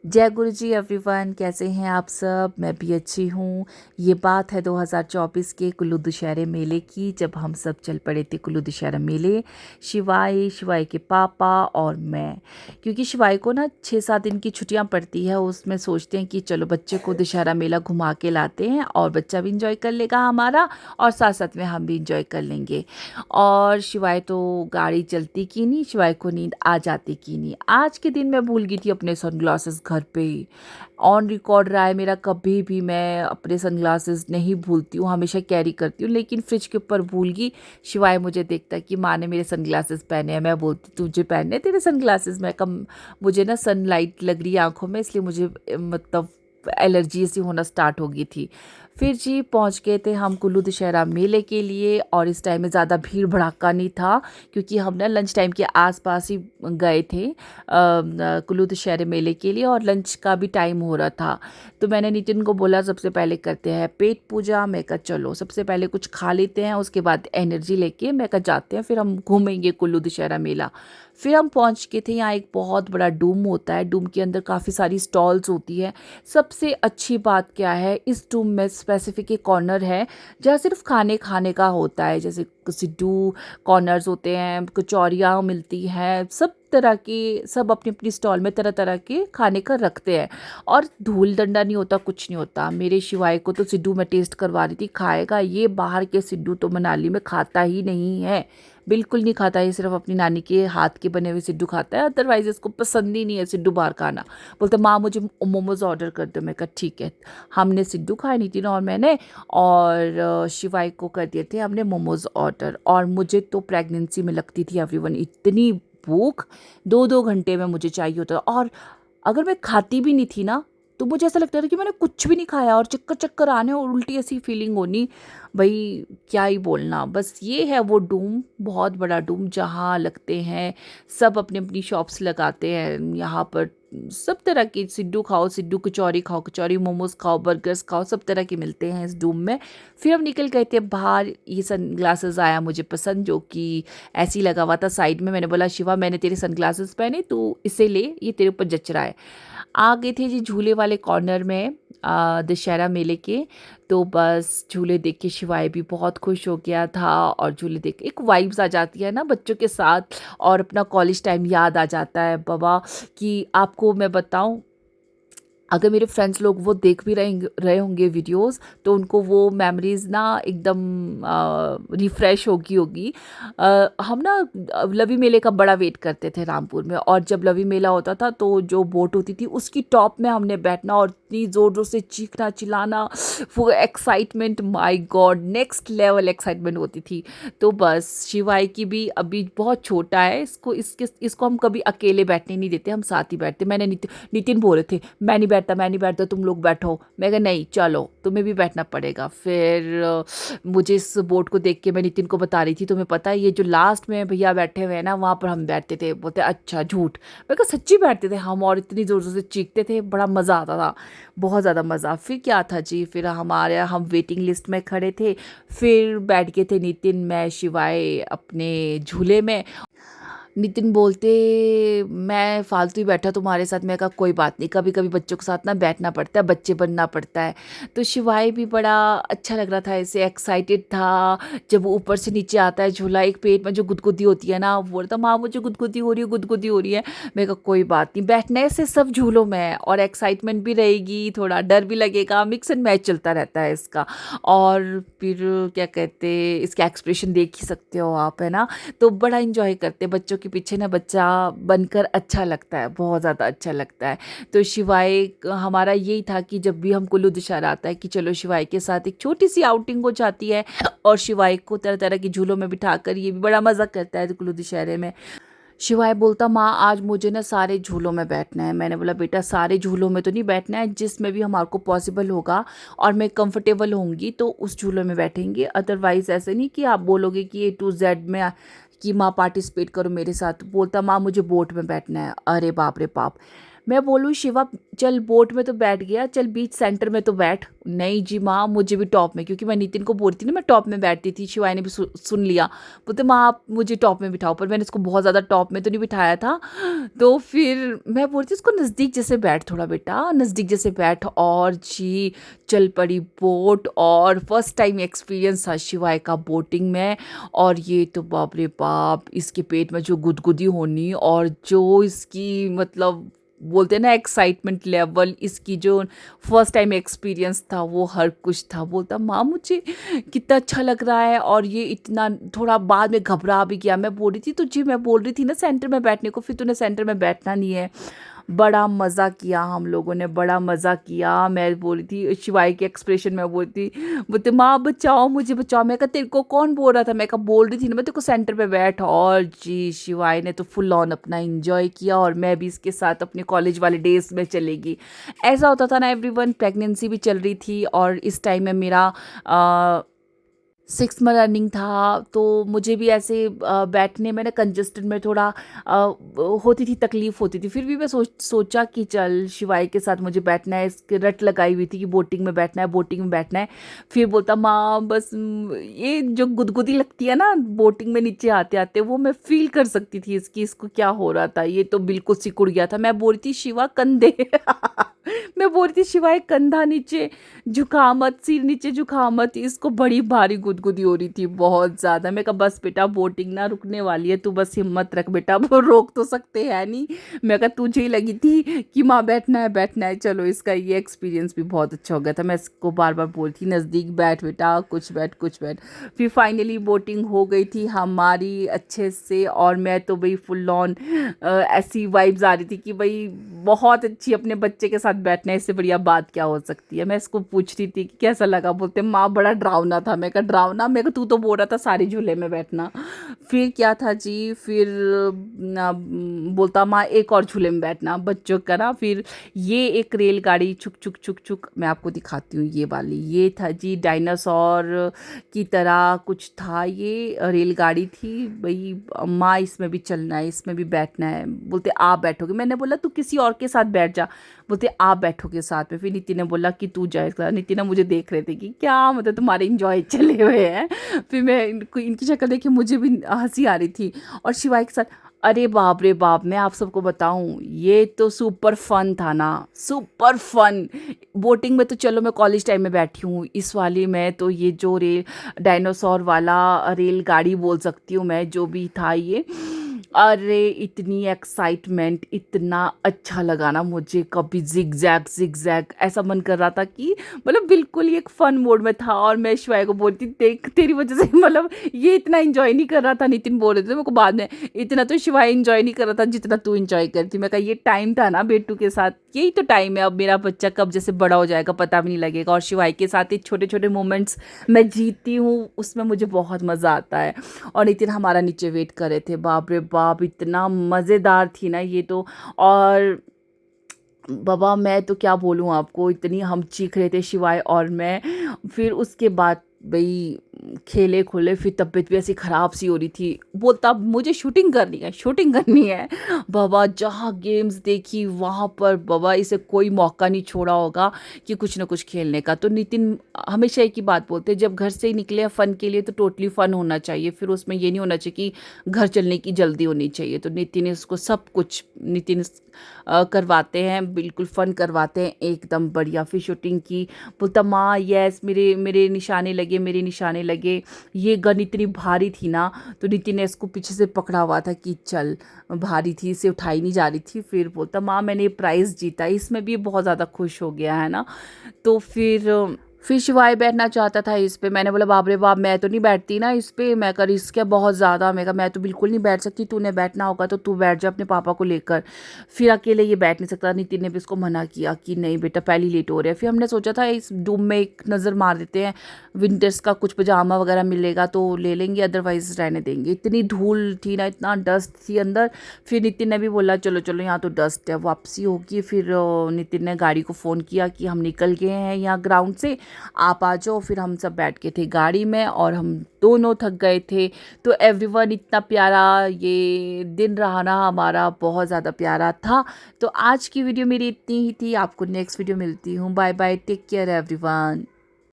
जय गुरु जी एवरीवन, कैसे हैं आप सब। मैं भी अच्छी हूँ। ये बात है 2024 के कुल्लू दशहरे मेले की, जब हम सब चल पड़े थे कुल्लू दशहरा मेले, शिवाई, शिवाई के पापा और मैं। क्योंकि शिवाई को ना 6-7 दिन की छुट्टियाँ पड़ती है, उसमें सोचते हैं कि चलो बच्चे को दशहरा मेला घुमा के लाते हैं और बच्चा भी इंजॉय कर लेगा हमारा, और साथ साथ में हम भी इंजॉय कर लेंगे। और शिवाय तो गाड़ी चलती की नहीं, शिवाय को नींद आ जाती की नहीं। आज के दिन मैं भूल गई थी अपने सनग्लासेस घर पे ही। ऑन रिकॉर्ड रहा है मेरा, कभी भी मैं अपने सनग्लासेस नहीं भूलती हूँ, हमेशा कैरी करती हूँ, लेकिन फ्रिज के ऊपर भूल गई। शिवाय मुझे देखता है कि माँ ने मेरे सनग्लासेस पहने हैं, मैं बोलती तुझे पहने तेरे सनग्लासेस। मैं कम, मुझे ना सनलाइट लग रही है आंखों में, इसलिए मुझे मतलब एलर्जी सी होना स्टार्ट हो गई थी। फिर जी पहुंच गए थे हम कुल्लू दशहरा मेले के लिए, और इस टाइम में ज़्यादा भीड़ भड़ाका नहीं था, क्योंकि हम ना लंच टाइम के आसपास ही गए थे कुल्लू दशहरे मेले के लिए, और लंच का भी टाइम हो रहा था। तो मैंने नितिन को बोला सबसे पहले करते हैं पेट पूजा। मैं कहा चलो सबसे पहले कुछ खा लेते हैं, उसके बाद एनर्जी लेके मैं कहा जाते हैं, फिर हम घूमेंगे कुल्लू दशहरा मेला। फिर हम पहुंच के थे, यहाँ एक बहुत बड़ा डूम होता है, डूम के अंदर काफ़ी सारी स्टॉल्स होती है। सबसे अच्छी बात क्या है, इस डूम में स्पेसिफिक एक कॉर्नर है जहाँ सिर्फ खाने खाने का होता है, जैसे सिड्डू कॉर्नर्स होते हैं, कचौरियाँ मिलती हैं, सब तरह की, सब अपनी अपनी स्टॉल में तरह तरह के खाने का रखते हैं। और धूल डंडा नहीं होता, कुछ नहीं होता। मेरे शिवाय को तो सिड्डू में टेस्ट करवा रही थी, खाएगा ये, बाहर के सिड्डू तो मनाली में खाता ही नहीं है, बिल्कुल नहीं खाता है। सिर्फ अपनी नानी के हाथ के बने हुए सिड्डू खाता है, अदरवाइज इसको पसंद ही नहीं है सिड्डू बाहर खाना। बोलते माँ मुझे मोमोज़ ऑर्डर कर दो। मैं कहा ठीक है। हमने सिड्डू खाए, नितिन और मैंने, और शिवाई को कर दिए थे हमने मोमोज़ ऑर्डर। और मुझे तो प्रेगनेंसी में लगती थी एवरीवन इतनी भूख, 2-2 घंटे में मुझे चाहिए होता। और अगर मैं खाती भी नहीं थी ना, तो मुझे ऐसा लगता था कि मैंने कुछ भी नहीं खाया, और चक्कर चक्कर आने और उल्टी ऐसी फीलिंग होनी। भाई क्या ही बोलना। बस ये है वो डूम, बहुत बड़ा डूम, जहाँ लगते हैं सब अपनी अपनी शॉप्स लगाते हैं। यहाँ पर सब तरह की सिड्डू खाओ, सिड्डू कचौरी खाओ, कचौरी मोमोज खाओ, बर्गर्स खाओ, सब तरह के मिलते हैं इस डूम में। फिर हम निकल गए थे बाहर। ये सन ग्लासेस आया मुझे पसंद, जो कि ऐसे ही लगा हुआ था साइड में। मैंने बोला शिवा मैंने तेरे सन ग्लासेस पहने, तू इसे ले, ये तेरे ऊपर जच रहा है। आ गए थे जी झूले वाले कॉर्नर में दशहरा मेले के। तो बस झूले देख के शिवाय भी बहुत खुश हो गया था, और झूले देख के एक वाइब्स आ जाती है ना बच्चों के साथ, और अपना कॉलेज टाइम याद आ जाता है बाबा। कि आपको मैं बताऊं, अगर मेरे फ्रेंड्स लोग वो देख भी रहे होंगे वीडियोस, तो उनको वो मेमोरीज ना एकदम रिफ़्रेश होगी। हम ना लवी मेले का बड़ा वेट करते थे रामपुर में, और जब लवी मेला होता था तो जो बोट होती थी उसकी टॉप में हमने बैठना, और इतनी ज़ोर ज़ोर से चीखना चिल्लाना, वो excitement, my God, next level excitement होती थी। तो बस शिवाय की भी अभी बहुत छोटा है, इसको हम कभी अकेले बैठने नहीं देते, हम साथ ही बैठते। मैंने नितिन बोल रहे थे मैं नहीं बैठता, तुम लोग बैठो। मैं कहा नहीं चलो, तुम्हें भी बैठना पड़ेगा। फिर मुझे इस बोर्ड को देख के मैं नितिन को बता रही थी, तुम्हें पता है ये जो लास्ट में भैया बैठे हुए हैं ना, वहाँ पर हम बैठते थे। बोलते अच्छा झूठ। मैं कहा सच्ची बैठते थे हम, और इतनी ज़ोर ज़ोर से चीखते थे, बड़ा मज़ा आता था, बहुत ज़्यादा मज़ा। फिर क्या था जी, फिर हम वेटिंग लिस्ट में खड़े थे। फिर बैठ गए थे नितिन, मैं, शिवाय अपने झूले में। नितिन बोलते मैं फालतू ही बैठा तुम्हारे साथ। मैं कहा कोई बात नहीं, कभी कभी बच्चों के साथ ना बैठना पड़ता है, बच्चे बनना पड़ता है। तो शिवाय भी बड़ा अच्छा लग रहा था, ऐसे एक्साइटेड था। जब वो ऊपर से नीचे आता है झूला, एक पेट में जो गुदगुदी होती है ना, वो बोलता माँ मुझे गुदगुदी हो रही है, गुदगुदी हो रही है। मैं कहा कोई बात नहीं, बैठने से सब झूलों में है, और एक्साइटमेंट भी रहेगी, थोड़ा डर भी लगेगा, मिक्स एंड मैच चलता रहता है इसका। और फिर क्या कहते, इसका एक्सप्रेशन देख ही सकते हो आप, है ना। तो बड़ा इंजॉय करते बच्चों के पीछे ना, बच्चा बनकर अच्छा लगता है, बहुत ज़्यादा अच्छा लगता है। तो शिवाय हमारा यही था कि जब भी हम कुल्लू दशहरा आता है कि चलो शिवाय के साथ एक छोटी सी आउटिंग हो जाती है, और शिवाय को तरह तरह की झूलों में बिठाकर ये भी बड़ा मज़ा करता है कुल्लू दशहरे में। शिवाय बोलता माँ आज मुझे ना सारे झूलों में बैठना है। मैंने बोला बेटा सारे झूलों में तो नहीं बैठना है, जिसमें भी हमारे को पॉसिबल होगा और मैं कंफर्टेबल होंगी तो उस झूलों में बैठेंगे। अदरवाइज़ ऐसे नहीं कि आप बोलोगे कि A to Z में कि माँ पार्टिसिपेट करो मेरे साथ। बोलता माँ मुझे बोट में बैठना है। अरे बाप रे बाप। मैं बोलूँ शिवा चल बोट में तो बैठ गया, चल बीच सेंटर में तो बैठ। नहीं जी माँ, मुझे भी टॉप में, क्योंकि मैं नितिन को बोल रही थी ना मैं टॉप में बैठती थी। शिवाय ने भी सुन लिया, बोलते माँ आप मुझे टॉप में बिठाओ, पर मैंने इसको बहुत ज़्यादा टॉप में तो नहीं बिठाया था। तो फिर मैं बोलती इसको नज़दीक जैसे बैठ, थोड़ा बेटा नज़दीक जैसे बैठ। और जी चल पड़ी बोट, और फर्स्ट टाइम एक्सपीरियंस था शिवाय का बोटिंग में। और ये तो बाप रे बाप, इसके पेट में जो गुदगुदी होनी और जो इसकी मतलब बोलते हैं ना एक्साइटमेंट लेवल, इसकी जो फर्स्ट टाइम एक्सपीरियंस था वो हर कुछ था। बोलता माँ मुझे कितना अच्छा लग रहा है, और ये इतना थोड़ा बाद में घबरा भी गया। मैं बोल रही थी तुझे, मैं बोल रही थी ना सेंटर में बैठने को, फिर तूने सेंटर में बैठना नहीं है। बड़ा मज़ा किया हम लोगों ने, बड़ा मज़ा किया। मैं बोल रही थी शिवाय के एक्सप्रेशन में बोलती, बोलते माँ बचाओ मुझे बचाओ। मैं कहा तेरे को कौन बोल रहा था, मैं कहा बोल रही थी ना मैं तेरे को सेंटर पे बैठ। और जी शिवाय ने तो फुल ऑन अपना एंजॉय किया, और मैं भी इसके साथ अपने कॉलेज वाले डेज में चलेगी। ऐसा होता था ना एवरीवन, प्रेगनेंसी भी चल रही थी, और इस टाइम में मेरा 6 मंथ रनिंग था। तो मुझे भी ऐसे बैठने में ना कंजस्टेड में थोड़ा होती थी, तकलीफ़ होती थी। फिर भी मैं सोचा कि चल शिवाय के साथ मुझे बैठना है। इसकी रट लगाई हुई थी कि बोटिंग में बैठना है, बोटिंग में बैठना है। फिर बोलता माँ बस ये जो गुदगुदी लगती है ना बोटिंग में नीचे आते आते, वो मैं फील कर सकती थी इसकी, इसको क्या हो रहा था। ये तो बिल्कुल सिकुड़ गया था। मैं बोल रही थी शिवा कंधे मैं बोल रही थी शिवाय कंधा नीचे झुका मत, सिर नीचे झुका मत। इसको बड़ी भारी गुदगुदी हो रही थी बहुत ज़्यादा। मैं कहा बस बेटा बोटिंग ना रुकने वाली है, तू बस हिम्मत रख बेटा, वो रोक तो सकते हैं नहीं। मैं कहा तुझे ही लगी थी कि माँ बैठना है बैठना है। चलो इसका ये एक्सपीरियंस भी बहुत अच्छा हो गया था। मैं इसको बार बार बोलती नज़दीक बैठ बेटा, कुछ बैठ कुछ बैठ। फिर फाइनली बोटिंग हो गई थी हमारी अच्छे से, और मैं तो भाई फुल ऑन ऐसी वाइब्स आ रही थी कि भाई बहुत अच्छी, अपने बच्चे के साथ बैठना है, इससे बढ़िया बात क्या हो सकती है। मैं इसको पूछ रही थी कि कैसा लगा, बोलते माँ बड़ा डरावना था। मैं कहा डरावना, मैं कहा तू तो बोल रहा था सारे झूले में बैठना। फिर क्या था जी, फिर बोलता माँ एक और झूले में बैठना बच्चों का ना। फिर ये एक रेलगाड़ी छुक छुक छुक छुक, मैं आपको दिखाती हूँ ये वाली, ये था जी डायनासोर की तरह कुछ था। ये रेलगाड़ी थी भाई, माँ इसमें भी चलना है, इसमें भी बैठना है। बोलते आप बैठोगे, मैंने बोला तू किसी और के साथ बैठ जा। बोलते आप बैठोगे साथ में। फिर नितिन ने बोला कि तू जाएगा। नितिन मुझे देख रहे थे कि क्या मतलब तुम्हारे इंजॉय चले हुए हैं। फिर मैं इनकी शक्ल देखी, मुझे भी हंसी आ रही थी। और शिवाय के साथ, अरे बाप रे बाप, मैं आप सबको बताऊं ये तो सुपर फन था ना, सुपर फन। बोटिंग में तो चलो मैं कॉलेज टाइम में बैठी हूँ, इस वाली में तो ये जो रेल डायनासोर वाला रेलगाड़ी बोल सकती हूँ मैं, जो भी था ये, अरे इतनी एक्साइटमेंट, इतना अच्छा लगा ना मुझे। कभी जिग जैग ऐसा मन कर रहा था कि मतलब बिल्कुल ही एक फन मोड में था। और मैं शिवाय को बोलती देख तेरी वजह से मतलब ये इतना एंजॉय नहीं कर रहा था। नितिन बोल रहे थे मेरे को बाद में, इतना तो शिवाय एंजॉय नहीं कर रहा था जितना तू एंजॉय करती। मैं कहा ये टाइम था ना बेटू के साथ, यही तो टाइम है। अब मेरा बच्चा कब जैसे बड़ा हो जाएगा पता भी नहीं लगेगा। और शिवाय के साथ ये छोटे छोटे मोमेंट्स मैं जीती हूँ, उसमें मुझे बहुत मज़ा आता है। और नितिन हमारा नीचे वेट कर रहे थे, बाप रे बाप इतना मज़ेदार थी ना ये तो। और बाबा मैं तो क्या बोलूँ आपको, इतनी हम चीख रहे थे शिवाय और मैं। फिर उसके बाद भाई खेले खोले, फिर तबीयत भी ऐसी ख़राब सी हो रही थी। बोलता मुझे शूटिंग करनी है, शूटिंग करनी है। बाबा जहाँ गेम्स देखी वहाँ पर बाबा इसे कोई मौका नहीं छोड़ा होगा कि कुछ ना कुछ खेलने का। तो नितिन हमेशा एक ही बात बोलते हैं, जब घर से ही निकले हैं फ़न के लिए तो टोटली फ़न होना चाहिए। फिर उसमें ये नहीं होना चाहिए कि घर चलने की जल्दी होनी चाहिए। तो नितिन इसको सब कुछ नितिन करवाते हैं, बिल्कुल फ़न करवाते हैं एकदम बढ़िया। फिर शूटिंग की, बोलता माँ यस मेरे मेरे निशाने लगे, मेरे निशाने लगे। ये गन इतनी भारी थी ना, तो नितिन ने इसको पीछे से पकड़ा हुआ था कि चल, भारी थी इसे उठाई नहीं जा रही थी। फिर बोलता माँ मैंने ये प्राइज़ जीता। इसमें भी बहुत ज़्यादा खुश हो गया है ना। तो फिर शिवाय बैठना चाहता था इस पे। मैंने बोला बाप रे बाप मैं तो नहीं बैठती ना इस पे, मैं कर रिस्क है बहुत ज़्यादा। मैं कहा मैं तो बिल्कुल नहीं बैठ सकती, तूने बैठना होगा तो तू बैठ जा अपने पापा को लेकर। फिर अकेले ये बैठ नहीं सकता। नितिन ने भी इसको मना किया कि नहीं बेटा पहले लेट हो रहे हैं। फिर हमने सोचा था इस डूम में एक नज़र मार देते हैं, विंटर्स का कुछ पजामा वगैरह मिलेगा तो ले लेंगे, अदरवाइज रहने देंगे। इतनी धूल थी ना, इतना डस्ट थी अंदर। फिर नितिन ने भी बोला चलो चलो यहाँ तो डस्ट है, वापसी होगी। फिर नितिन ने गाड़ी को फ़ोन किया कि हम निकल गए हैं यहाँ ग्राउंड से, आप आ जाओ। फिर हम सब बैठ के थे गाड़ी में और हम दोनों थक गए थे। तो एवरीवन इतना प्यारा ये दिन रहा ना हमारा, बहुत ज़्यादा प्यारा था। तो आज की वीडियो मेरी इतनी ही थी। आपको नेक्स्ट वीडियो मिलती हूँ। Bye bye, take care everyone.